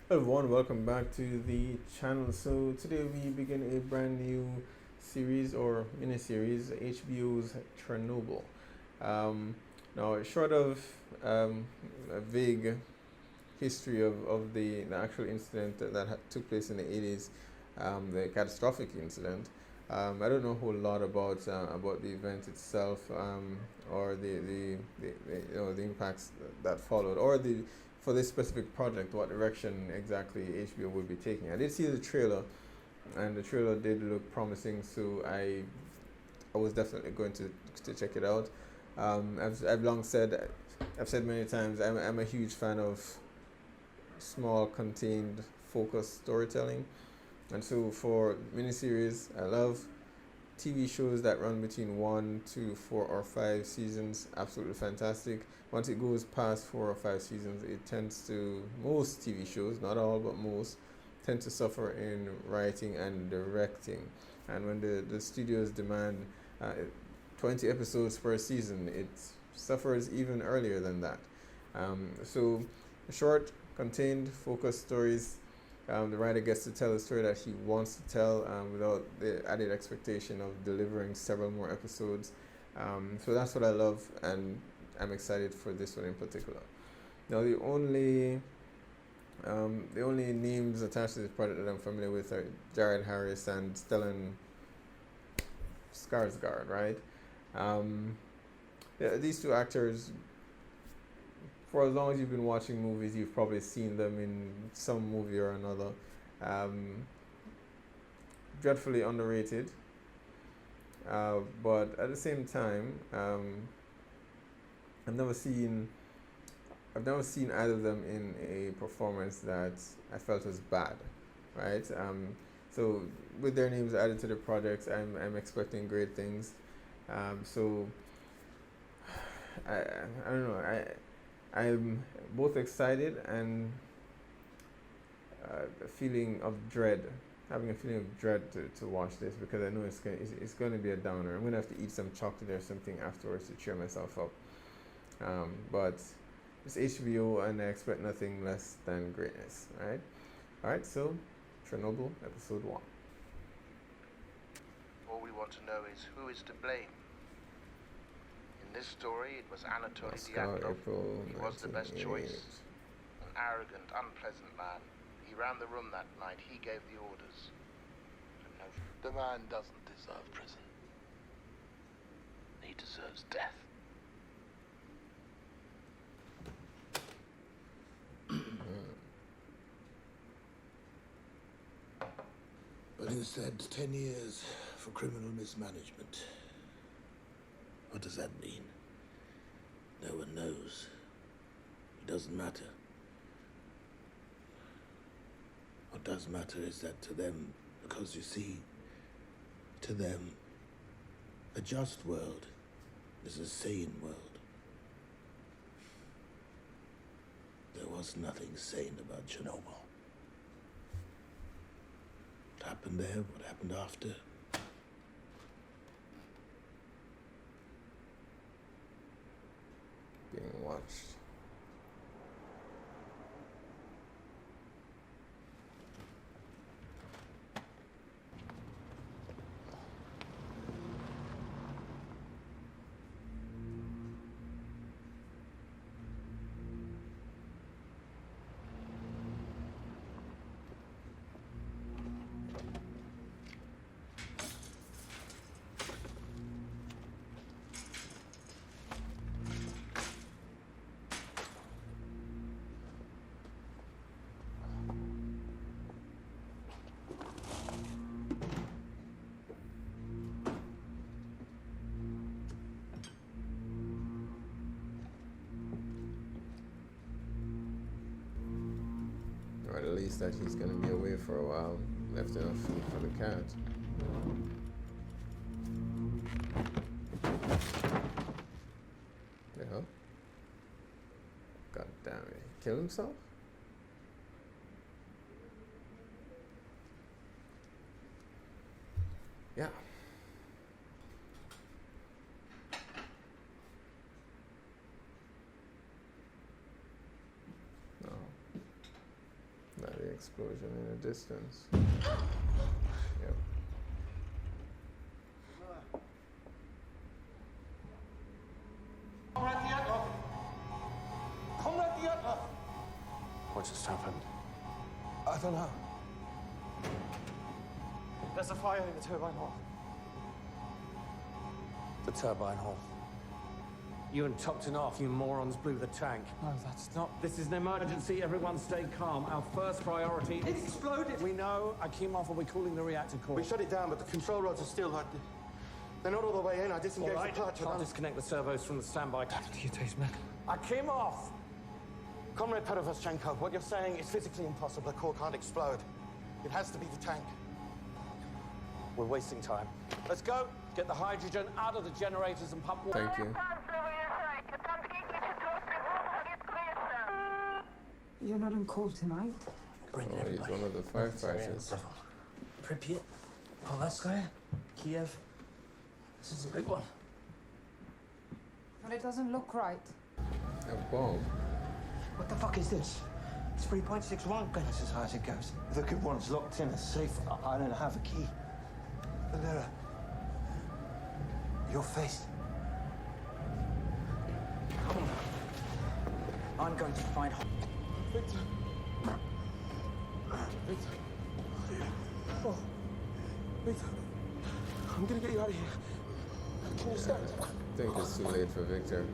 Hello everyone, welcome back to the channel. So today we begin a brand new series or mini-series, HBO's Chernobyl. Um, Now, short of a vague history of the actual incident that took place in the 80s, the catastrophic incident, I don't know a whole lot about the event itself, or the impacts that followed, or the for this specific project, what direction exactly HBO would be taking. I did see the trailer, and the trailer did look promising, so I was definitely going to check it out. I've long said, I've said many times, I'm a huge fan of small, contained, focused storytelling. And so for miniseries, I love TV shows that run between 1 to 4 or 5 seasons. Absolutely fantastic. Once it goes past 4 or 5 seasons, it tends to, most TV shows, not all but most, tend to suffer in writing and directing. And when the studios demand 20 episodes per season, it suffers even earlier than that. So short, contained, focused stories. The writer gets to tell a story that he wants to tell, without the added expectation of delivering several more episodes. So that's what I love, and I'm excited for this one in particular. Now, the only names attached to this project that I'm familiar with are Jared Harris and Stellan Skarsgård, right? Um, yeah, these two actors, for as long as you've been watching movies, you've probably seen them in some movie or another. Um, Dreadfully underrated, but at the same time, I've never seen I've never seen either of them in a performance that I felt was bad, right? So with their names added to the projects, I'm expecting great things. So I don't know. I'm both excited and a feeling of dread, having a feeling of dread to watch this, because I know it's going to be a downer. I'm going to have to eat some chocolate or something afterwards to cheer myself up. But it's HBO, and I expect nothing less than greatness. All right. So Chernobyl, episode 1. All we want to know is who is to blame. In this story, it was Anatoly Moscow, Dyatlov. April He was the best 1988. choice. An arrogant, unpleasant man. He ran the room that night. He gave the orders. And no, The man doesn't deserve prison. he deserves death. But instead, 10 years for criminal mismanagement. What does that mean? No one knows. It doesn't matter. What does matter is that to them, because you see, to them, a just world is a sane world. There was nothing sane about Chernobyl. What happened there, what happened after, Being watched. Or at least that he's going to be away for a while, left enough food for the cat. The hell? God damn it. He killed himself? Yeah. No. Not explosion in the distance. Yep. What just happened? I don't know. There's a fire in the turbine hall. The turbine hall. You and Toptonov, you morons, blew the tank. No, that's not... This is an emergency. Everyone stay calm. Our first priority It is... exploded! We know. Akimov will be calling the reactor core. We shut it down, but the control rods are still like... They're not all the way in. I disengaged All right. the clutch. Can't disconnect the servos from the standby. Do you taste metal? Akimov! Comrade Petrovoschenko, what you're saying is physically impossible. The core can't explode. It has to be the tank. We're wasting time. Let's go. Get the hydrogen out of the generators and pump water. Thank you. You're not on call tonight? Oh, he's one of the firefighters. Pripyat, Poleskaya, Kiev. This is a big one. But it doesn't look right. A bomb. What the fuck is this? It's 3.61. That's as high as it goes. The good one's locked in a safe. I don't have a key. Valera, your face. Come on. I'm going to find... Victor. Victor. Oh. Victor. I'm gonna get you out of here. Can you stand? I think it's too late for Victor.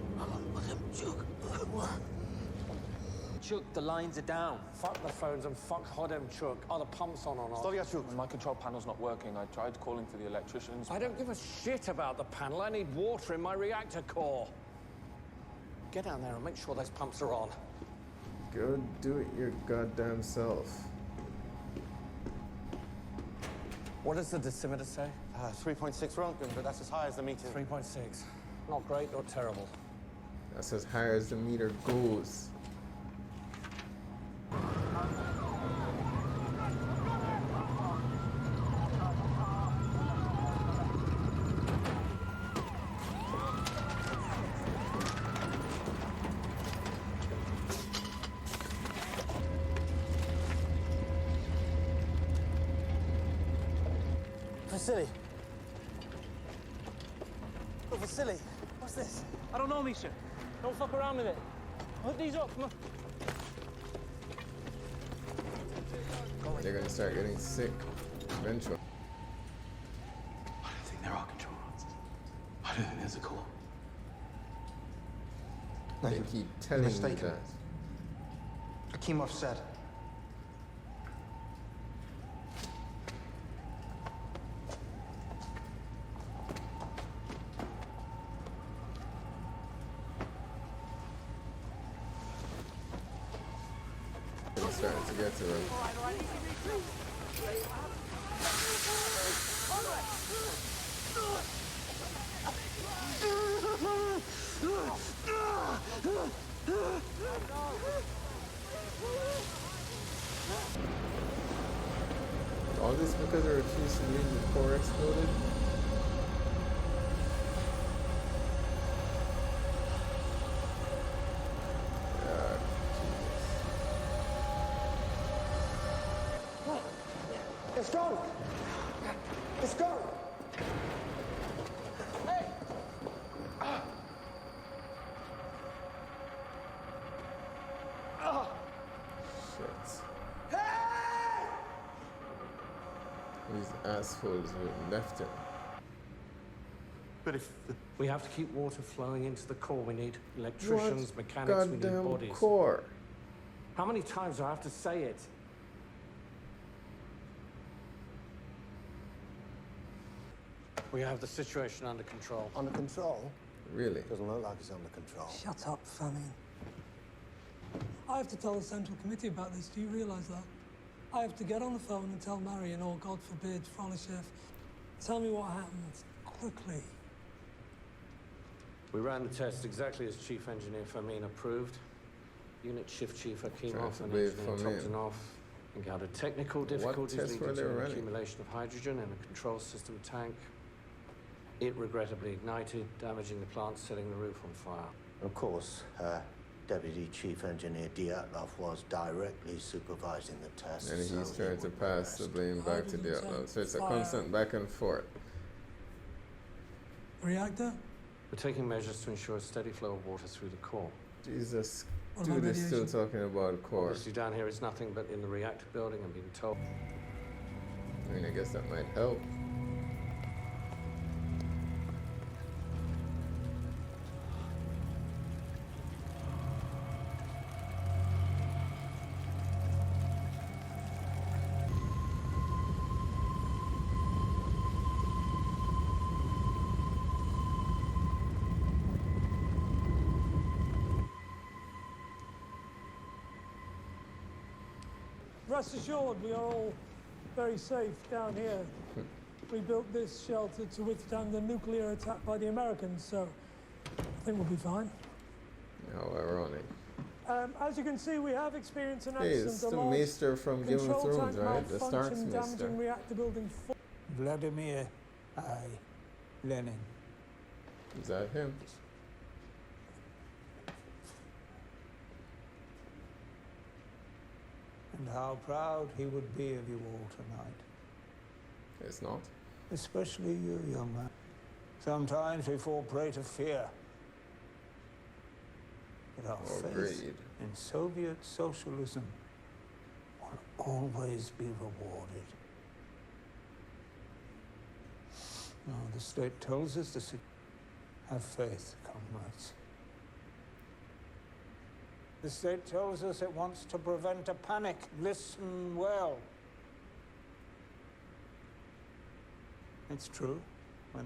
Chuk, the lines are down. Fuck the phones and fuck Hodem Chuk. Are the pumps on or not? Stolyachuk. My control panel's not working. I tried calling for the electricians. I don't give a shit about the panel. I need water in my reactor core. Get down there and make sure those pumps are on. Go do it your goddamn self. What does the decimeter say? 3.6 Rontgen, but that's as high as the meter. 3.6. Not great, not terrible. That's as high as the meter goes. Vasily. Oh, Vasily, what's this? I don't know, Misha. Don't fuck around with it. Hook these up, come on. They're gonna start getting sick eventually. I don't think there are control rods. I don't think there's a core. No, They you're keep telling me mistaken. that. Akimov said. They're starting to get to them. All this because I refused to leave the core exploded? God, Jesus. It's gone! It's gone! Hey! Shit. These assholes were left him. But if the We have to keep water flowing into the core. We need electricians, What mechanics, we need goddamn bodies. core? How many times do I have to say it? We have the situation under control. Under control? Really? Doesn't look like it's under control. Shut up, Famine. I have to tell the Central Committee about this. Do you realize that? I have to get on the phone and tell Marion, or God forbid, Frolishev, tell me what happened, quickly. We ran the test exactly as Chief Engineer Famin approved. Unit Shift Chief Akimov and blame Engineer Famin. Toptonov encountered technical difficulties tests were leading they to an running? accumulation of hydrogen in a control system tank. It regrettably ignited, damaging the plant, setting the roof on fire. Of course, Deputy Chief Engineer Dyatlov was directly supervising the tests. And he's so trying he to would pass the arrest. blame back to the outlaw. So it's a constant back and forth. Reactor? We're taking measures to ensure a steady flow of water through the core. Jesus, What about dude is still radiation? talking about core. Obviously down here it's nothing but in the reactor building. I'm being told. I mean, I guess that might help. Rest assured, we are all very safe down here. We built this shelter to withstand a nuclear attack by the Americans, so I think we'll be fine. How ironic. As you can see, we have experienced an Hey, accident. it's the A large Maester from Game of control Thrones, tank right? The Stark's malfunction Maester. damaging reactor building 4. Vladimir Lenin. Is that him? And how proud he would be of you all tonight. It's not. Especially you, young man. Sometimes we fall prey to fear. But our Or faith greed. in Soviet socialism will always be rewarded. No, the state tells us to have faith, comrades. The state tells us it wants to prevent a panic. Listen well. It's true. When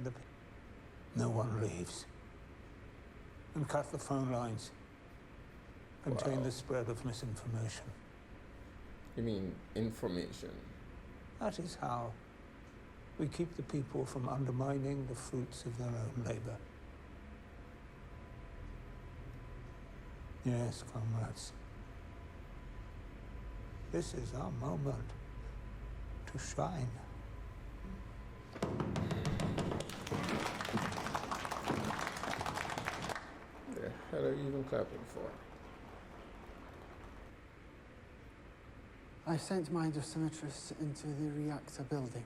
no one leaves. And cut the phone lines. Contain the spread of misinformation. You mean information? That is how we keep the people from undermining the fruits of their own labor. Yes, comrades. This is our moment to shine. The hell are you even clapping for? I sent my dosimetrist into the reactor building.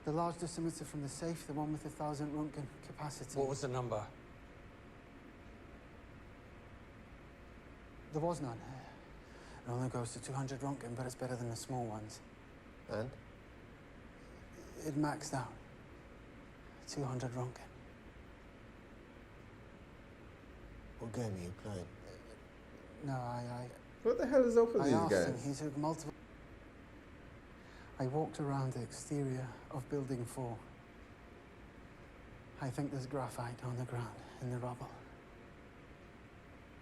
The large dosimeter from the safe, the one with 1,000 Röntgen capacity. What was the number? There was none. It only goes to 200 Röntgen, but it's better than the small ones. And? It maxed out. 200 Röntgen. What game are you playing? No, What the hell is up with I these asked guys? him. He took multiple. I walked around the exterior of Building 4. I think there's graphite on the ground in the rubble.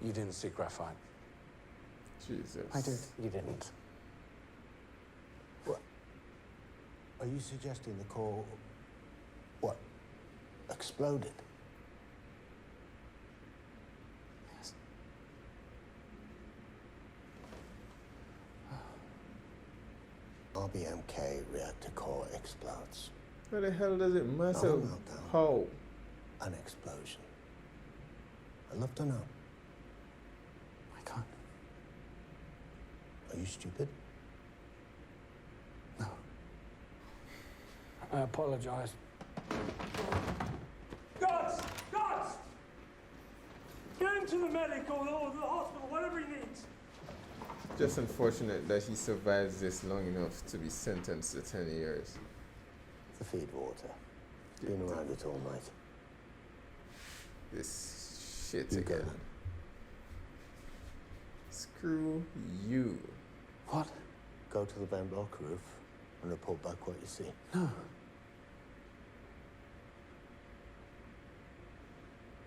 You didn't see graphite. Jesus. I did. You didn't. What? Are you suggesting the core, what, exploded? Yes. RBMK reactor core explodes. Where the hell does it matter? Oh, meltdown. How? An explosion. I'd love to know. I can't. Are you stupid? No. I apologize. Guards! Guards! Get him to the medic or the hospital, whatever he needs. Just unfortunate that he survives this long enough to be sentenced to 10 years. The feed water. Been around it all night. This shit You go again. then. Screw you. What? Go to the vent block roof and report back what you see. No.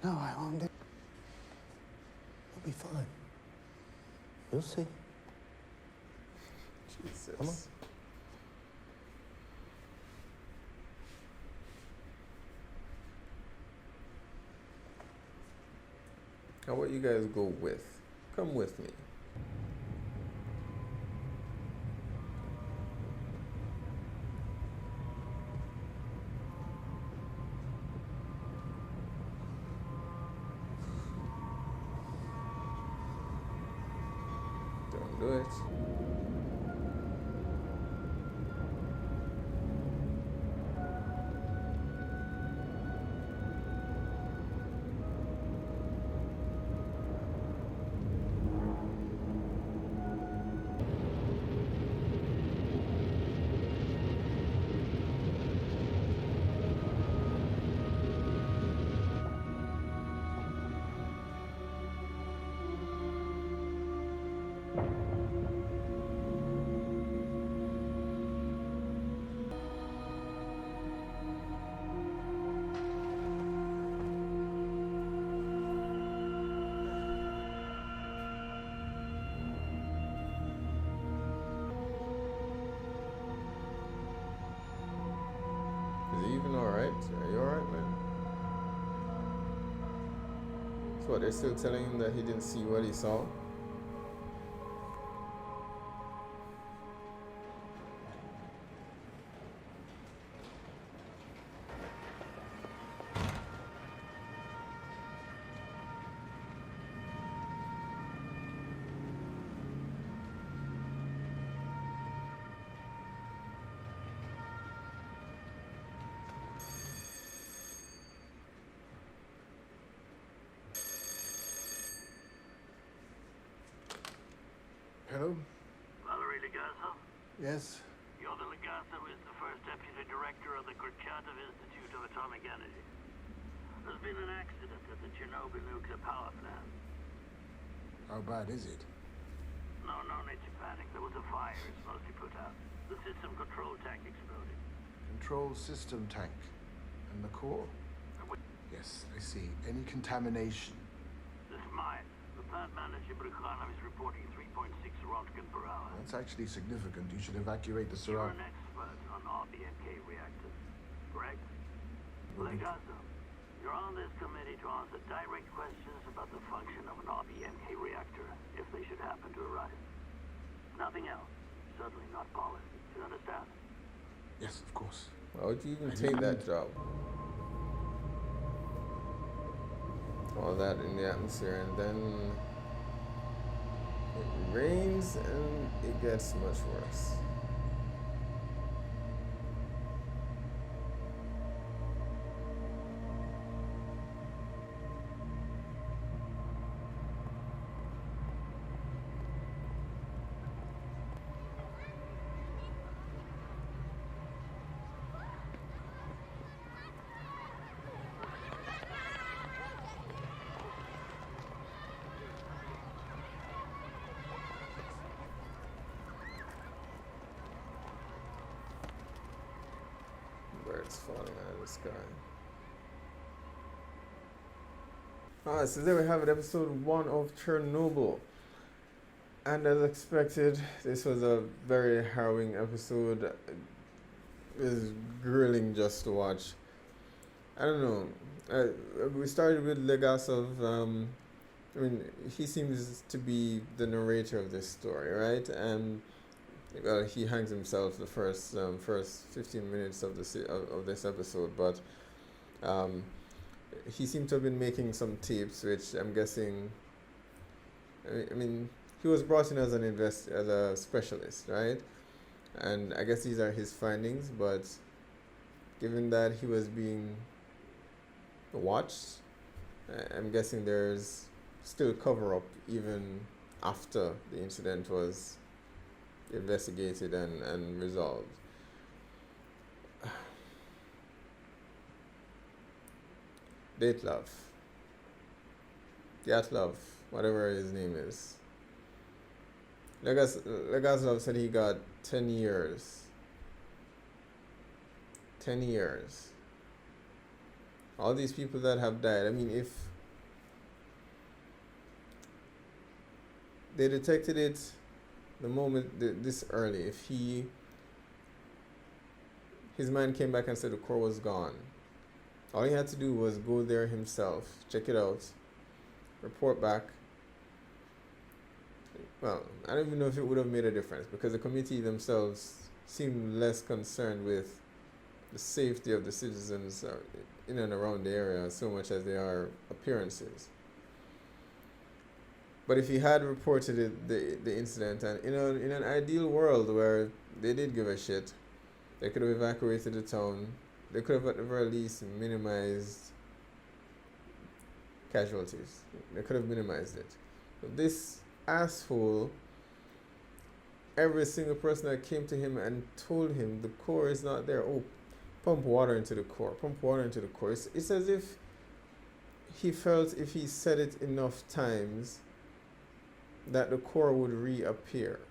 No, I won't do. You'll be fine. You'll see. Jesus. Come on. How about you guys go with? Come with me. even alright? Are you alright, man? So what, they're still telling him that he didn't see what he saw? Hello? Valerie Legasso? Yes? You're the Legasso is the first deputy director of the Kurchatov Institute of Atomic Energy. There's been an accident at the Chernobyl nuclear power plant. How bad is it? No need to panic. There was a fire. It's mostly put out. The system control tank exploded. Control system tank. And the core? Yes, I see. Any contamination? This mine. The plant manager, Brukhanov, is reporting 3.6 Rontgen per hour. That's actually significant. You should evacuate the You're surround... an expert on RBMK reactors, correct? Legasso, you're on this committee to answer direct questions about the function of an RBMK reactor, if they should happen to arise. Nothing else. Certainly not policy. You understand? Yes, of course. Why would you even take that job? All that in the atmosphere, and then it rains and it gets much worse. Birds falling out of the sky. Alright, so there we have it, episode 1 of Chernobyl. And as expected, this was a very harrowing episode. It was grilling just to watch. I don't know. We started with Legasov. I mean, he seems to be the narrator of this story, right? And well, he hangs himself the first 15 minutes of this episode, but he seemed to have been making some tapes, which I'm guessing. I mean, he was brought in as as a specialist, right? And I guess these are his findings, but given that he was being watched, I'm guessing there's still cover up even after the incident was investigated and resolved. Dyatlov, whatever his name is. Legasov said he got 10 years. 10 years. All these people that have died, I mean, if they detected it the moment this early, if his man came back and said the core was gone, all he had to do was go there himself, check it out, report back. Well, I don't even know if it would have made a difference, because the committee themselves seem less concerned with the safety of the citizens in and around the area so much as they are appearances. But if he had reported the incident, and in an ideal world where they did give a shit, they could have evacuated the town. They could have at the very least minimized casualties. They could have minimized it. But this asshole, every single person that came to him and told him the core is not there. Oh, pump water into the core. Pump water into the core. It's as if he felt if he said it enough times that the core would reappear.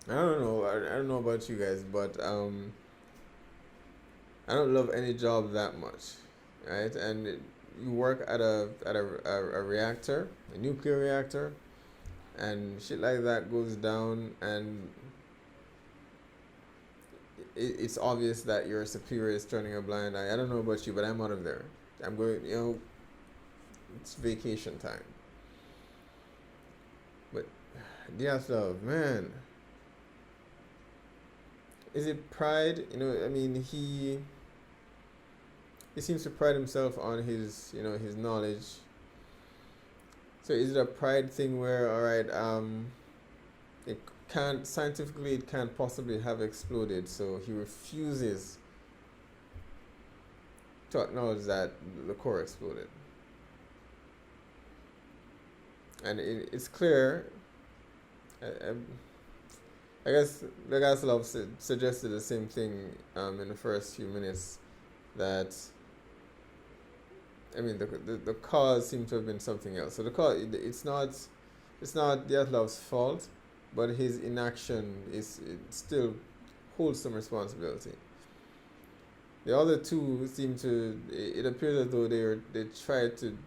I don't know. I don't know about you guys, but I don't love any job that much, right? And you work at a reactor, a nuclear reactor, and shit like that goes down, and it's obvious that your superior is turning a blind eye. I don't know about you, but I'm out of there. I'm going, it's vacation time. But Dyatlov, man, is it pride? I mean, he seems to pride himself on his, his knowledge. So is it a pride thing where, all right, scientifically it can't possibly have exploded, so he refuses to acknowledge that the core exploded. And it's clear, I guess Legaslov suggested the same thing in the first few minutes, that the cause seemed to have been something else. So the cause, it's not Dyatlov's fault, but his inaction it still holds some responsibility. The other two seem to, it appears as though they tried to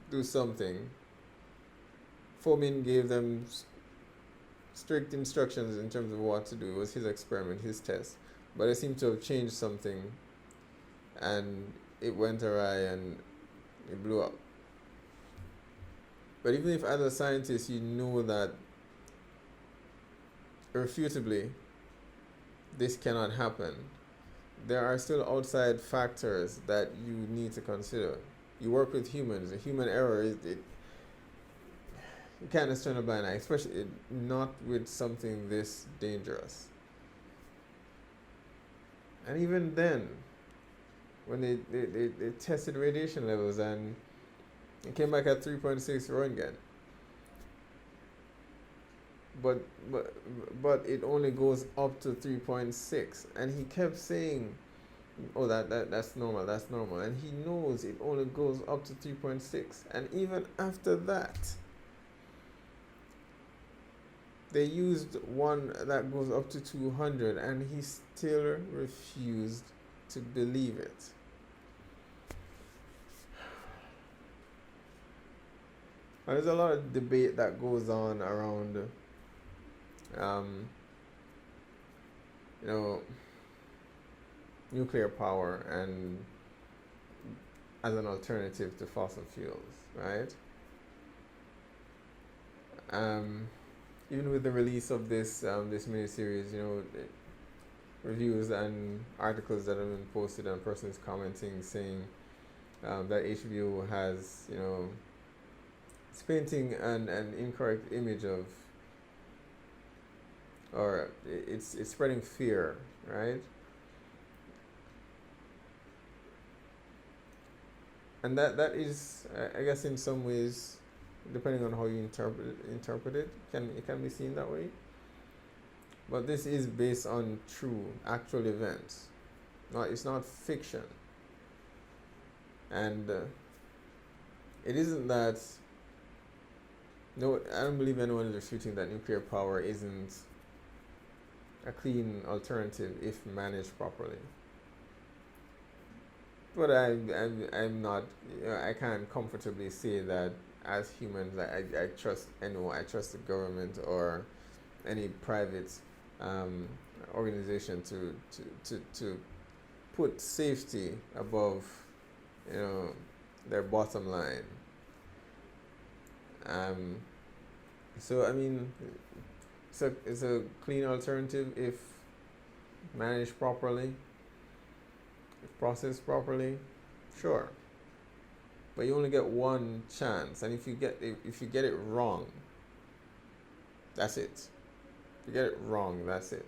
do something. Fomin gave them strict instructions in terms of what to do. It was his experiment, his test. But they seem to have changed something, and it went awry and it blew up. But even if as a scientist you know that irrefutably this cannot happen, there are still outside factors that you need to consider. You work with humans. A human error you can't just turn a blind eye, especially not with something this dangerous. And even then, when they tested radiation levels and it came back at 3.6 Roentgen. But it only goes up to 3.6, and he kept saying, oh, that's normal, and he knows it only goes up to 3.6, and even after that they used one that goes up to 200, and he still refused to believe it. And there's a lot of debate that goes on around nuclear power and as an alternative to fossil fuels, right? Even with the release of this this miniseries, reviews and articles that have been posted, and persons commenting saying that HBO has, it's painting an incorrect image of, or it's spreading fear, right? And that is, I guess, in some ways, depending on how you interpret it, it can be seen that way. But this is based on true, actual events. It's not fiction. And it isn't that. No, I don't believe anyone is refuting that nuclear power isn't a clean alternative if managed properly. But I'm not. I can't comfortably say that as humans I trust anyone. I trust the government or any private organization to put safety above, their bottom line. So I mean, it's a clean alternative if managed properly, if processed properly, sure. But you only get one chance, and if you get it wrong, that's it. If you get it wrong, that's it.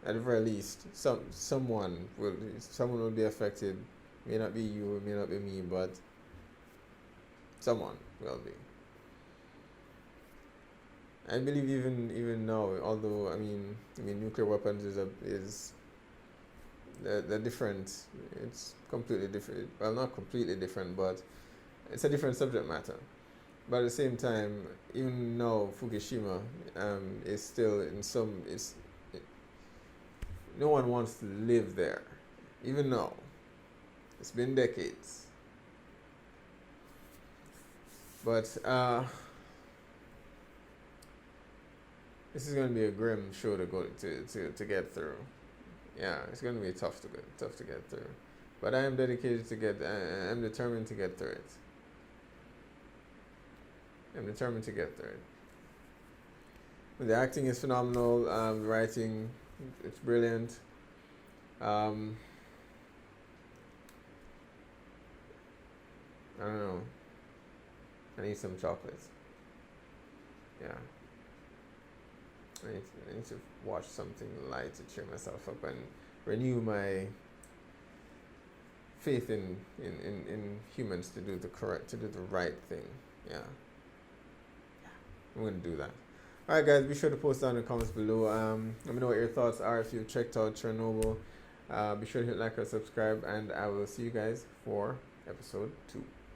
At the very least, someone will be affected. May not be you, it may not be me, but someone will be. I believe even now, although I mean nuclear weapons is they're different. It's completely different. Well, not completely different, but it's a different subject matter. But at the same time, even now, Fukushima is still no one wants to live there, even now. It's been decades. But this is going to be a grim show to get through. Yeah, it's gonna be tough to get through. But I am dedicated to get. I'm determined to get through it. I'm determined to get through it. The acting is phenomenal. The writing, it's brilliant. I don't know. I need some chocolate. Yeah. I need to watch something light to cheer myself up and renew my faith in humans to do the right thing. Yeah. I'm gonna do that. Alright guys, be sure to post down in the comments below. Let me know what your thoughts are if you've checked out Chernobyl. Be sure to hit like or subscribe, and I will see you guys for episode 2.